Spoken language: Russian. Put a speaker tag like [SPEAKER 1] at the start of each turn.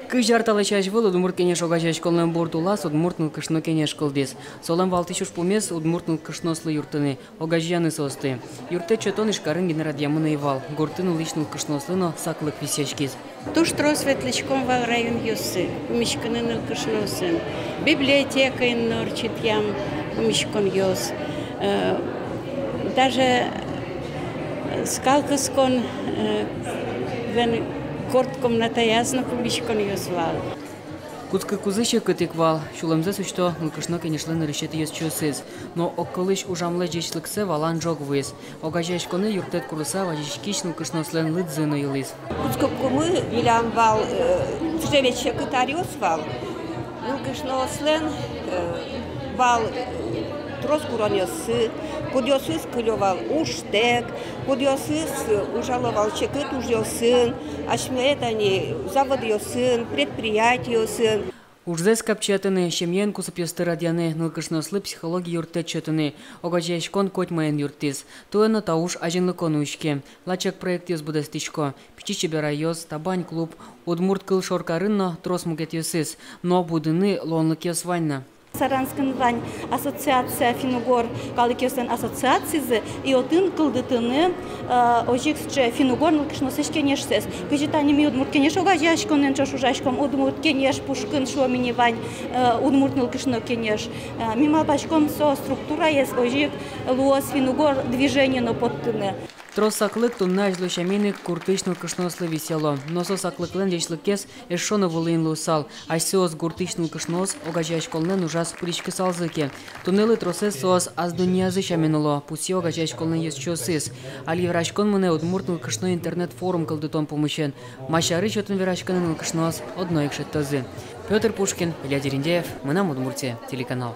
[SPEAKER 1] Кыжар талачаш был удмурт кенеш огачаш колнен бортулас удмуртнул кышно кенеш кылдес. Солам валтишуш пумес удмуртнул кышнослы юртыны огажяны состы. Юрте чотон ишкарын генерат ямына ивал. Гортыну личнул кышнослыно саклык висячкиз.
[SPEAKER 2] Туш тросветличком вал район юсы, умишканын кышносын. Библиотека иннорчит ям умишкон юс. Даже скалкаскон вен кортком натаязно помишкон юсвал.
[SPEAKER 1] Кутка кузыше кытыквал, шулымзе сучто нылкышно кенешлен решет ес чусыз. Но оккылыш ужамле жечлыксе валан жогвыз. Огажешконы юртет курыса важишкич нылкышнослен лыдзыно юлыз.
[SPEAKER 3] Кутка кумы вилям вал тревече кытарёсвал. Нылкышнослен вал троскуронёсы, подёсыз кылёвал уштек, подёсыз ужаловал чекыт ужёсын, ашмет они завод ёсын, предприятие ёсын.
[SPEAKER 1] Ужзес капчатыны, шемьен кусып ёстырадяны, нылкышнослы психология юртет чөтыны, огажешкон котмайын юртыз. Туэно тауш ажинлыкон уишке. Лачак проект ёс будастичко. Пичичи бера ёс, табань клуб, удмурт кыл шоркарынно трос мугет ёсыз, но будыны лонлык ёс ванна.
[SPEAKER 4] Саранскан вань ассоциация Финугор калыкёстен ассоциациясы и отын кылдытыны ожиксче Финугор нылкышносыш кенешсез. Кыжитани ми удмурт кенеш огажашконен чошужашком удмурт кенеш пушкын шуамини вань удмурт нылкышно кенеш. Мимал пачком со структура есть ожик луос Финугор движение но подтыны.
[SPEAKER 1] Трос саклык тунна жлощамины куртыш нылкышнослы весело. Но со саклыклен дешлыкес эшоно вулын лусал. Айсеос гуртыш нылкышнос огажаш колнен ужас пурички салзыке. Туннелы тросес соос аз дуньязы шаминуло. Пуси огажаш колнен ес чосыз. Али врачкон мыне удмурт нылкышно интернет-форум кылдытон помощен. Машары чотын врачканы нылкышнос одно икшеттозы. Петр Пушкин, Илья Дерендеев, Мынам Удмуртия, телеканал.